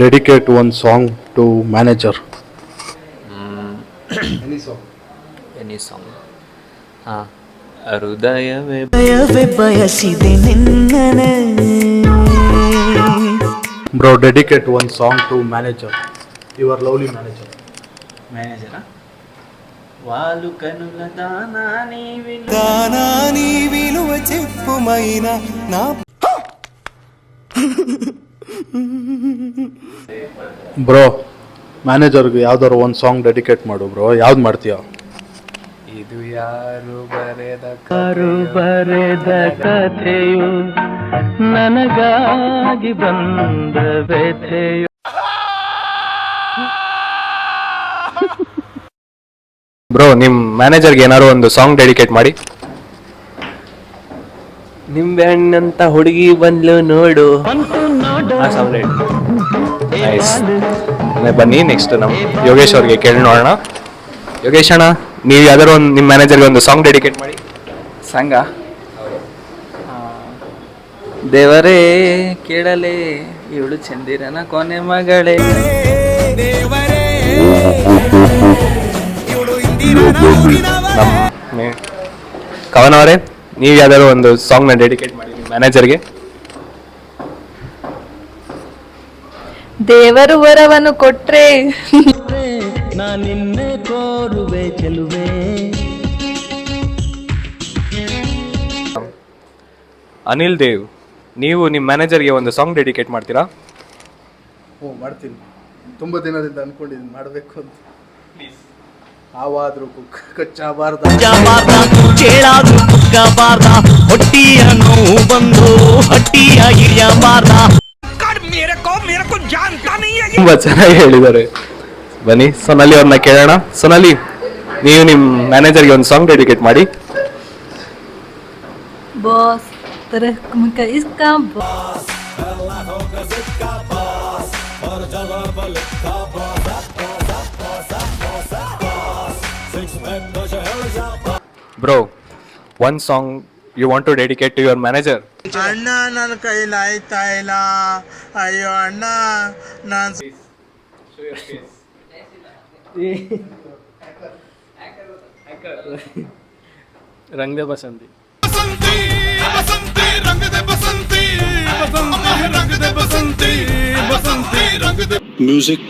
Dedicate one song to manager. Any song. ಹೃದಯವೇ ಬಯಸಿದೆ ನಿನ್ನನೆ. Bro, dedicate one song to manager. Your lovely manager. Manager. వాలు కనుల దానా నీ విలువ చెప్పుమైనా నా ಬ್ರೋ ಮ್ಯಾನೇಜರ್ಗೆ ಯಾವ್ದಾದ್ರು ಒಂದು ಸಾಂಗ್ ಡೆಡಿಕೇಟ್ ಮಾಡು ಬ್ರೋ. ಯಾವ್ದು ಮಾಡ್ತೀಯ? ಇದು ಯಾರು ಬರೆದ ಕಥೆಯು ನನಗಾಗಿ ಬಂದ ವ್ಯಥೆಯು. ಬ್ರೋ ನಿಮ್ಮ ಮ್ಯಾನೇಜರ್ಗೆ ಏನಾದ್ರು ಒಂದು ಸಾಂಗ್ ಡೆಡಿಕೇಟ್ ಮಾಡಿ. ನಿಂಬೆ ಹಣ್ಣಂತ ಹುಡುಗಿ ಬಂದ್ಲು ನೋಡು ಆ ಸಾಂಗ್ ನೈಸ್. ಬನ್ನಿ ನೆಕ್ಸ್ಟ್ ನಮ್ಮ ಯೋಗೇಶ್ ಅವ್ರಿಗೆ ಕೇಳಿ ನೋಡೋಣ. ಯೋಗೇಶ್ ಅಣ್ಣ, ನೀವು ಯಾವ್ದಾದ್ರು ಒಂದು ನಿಮ್ಮ ಮ್ಯಾನೇಜರ್ಗೆ ಒಂದು ಸಾಂಗ್ ಡೆಡಿಕೇಟ್ ಮಾಡಿ. ಸಂಘ ದೇವರೇ ಕೇಳಲೇ ಇವಳು ಚಂದಿರನ ಕೊನೆ ಮಗಳೇ. ನಮ್ಮ ಕವನ್ ಅವರೇ, ನೀವು ಯಾವ್ದಾದ್ರು ಒಂದು ಸಾಂಗ್ನ ಡೆಡಿಕೇಟ್ ಮಾಡಿ ನಿಮ್ಮ ಮ್ಯಾನೇಜರ್ಗೆ. ದೇವರು ವರವನ್ನು ಕೊಟ್ರೆ ನಾನಿನ್ನೆ ಕೋರುವೆ ಚೆಲುವೆ. ಅನಿಲ್ ದೇವ್, ನೀವು ನಿಮ್ಮ ಮ್ಯಾನೇಜರ್ಗೆ ಒಂದು ಸಾಂಗ್ ಡೆಡಿಕೇಟ್ ಮಾಡ್ತೀರಾ? ಮಾಡ್ತೀನಿ. ತುಂಬ ದಿನದಿಂದ ಅನ್ಕೊಂಡಿದ್ದೀನಿ ಮಾಡಬೇಕು ಅಂತ. ಆವಾದ್ರೂ ಕಚ್ಚಬಾರ್ದ ಚೇಳಾದ್ರೂ ಕುಕ್ಕಬಾರ್ದ, ಹೊಟ್ಟಿಯ ನೋವು ಬಂದು ಹಟ್ಟಿಯ ಇಳಿಯಬಾರ್ದ. ತುಂಬಾ ಚೆನ್ನಾಗಿ ಹೇಳಿದ್ದಾರೆ. ಬನ್ನಿ ಸೊನಾಲಿ ಅವ್ರನ್ನ ಕೇಳೋಣ. ಸೊನಾಲಿ, ನೀವು ನಿಮ್ಮ ಮ್ಯಾನೇಜರ್ಗೆ ಒಂದು ಸಾಂಗ್ ಡೆಡಿಕೇಟ್ ಮಾಡಿ. ಬಾಸ್ ಇಸ್ಕಾ bro, one song you want to dedicate to your manager. ಅಣ್ಣ ನನ್ನ ಕೈಲಿ ಆಯ್ತಾ ಇಲ್ಲ, ಅಯ್ಯೋ ಅಣ್ಣ ನಾನು ರಂಗ್ ದೆ ಬಸಂತಿ ಮ್ಯೂಸಿಕ್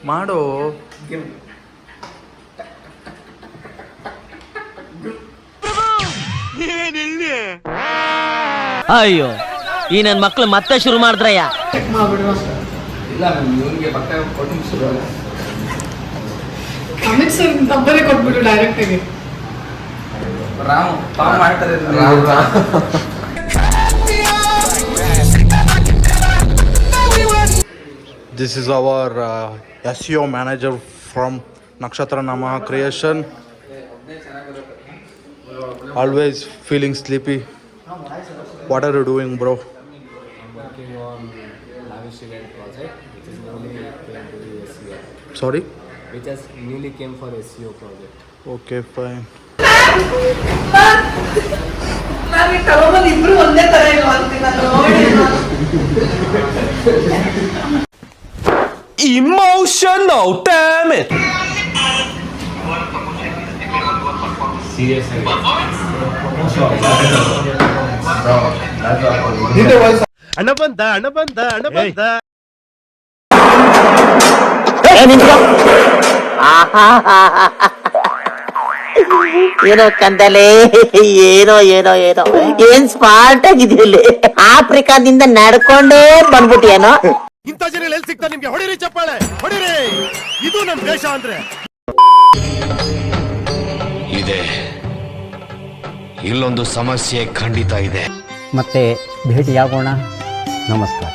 ಮಾಡೋ. ಅಯ್ಯೋ, ಈ ನನ್ನ ಮಕ್ಳು ಮತ್ತೆ ಶುರು ಮಾಡಿದ್ರಯ್ಯ. ಅಮಿತ್ ಸರ್ ನಂಬರೇ ಕೊಟ್ಬಿಟ್ಟು ಡೈರೆಕ್ಟ್ ಆಗಿ This is our SEO manager from Nakshatra Nama Creation. Always feeling sleepy. What are you doing, bro? I'm working on lavish event project, which is newly came to the SEO. Sorry? Which has newly came for SEO project. Okay, fine. ನಾನು ತಗೊಂಡು ಇಬ್ರು ಒಂದೇ ತರ ಇಲ್ಲ ಅಂತೀನಿ ನೋಡಿ. Emotional, damn it. Seriously. ಅಣ್ಣ ಬಂದ. ಏನೋ ಕಂದಲೆ, ಏನೋ ಏನೋ ಏನೋ ಏನ್ ಸ್ಮಾರ್ಟ್ ಆಗಿದೆಯಲ್ಲಿ. ಆಫ್ರಿಕಾದಿಂದ ನಡ್ಕೊಂಡೇ ಬಂದ್ಬಿಟ್ಟಿಯೇನೋ. ಇಂಥ ಜನ ಎಲ್ಲಿ ಸಿಗ್ತಾರೆ ನಿಮ್ಗೆ? ಹೊಡಿರಿ ಚಪ್ಪಾಳೆ, ಹೊಡಿರಿ. ಇದು ನಮ್ ದೇಶ ಅಂದ್ರೆ ಇದೆ. ಇಲ್ಲೊಂದು ಸಮಸ್ಯೆ ಖಂಡಿತ ಇದೆ. ಮತ್ತೆ ಭೇಟಿಯಾಗೋಣ. ನಮಸ್ಕಾರ.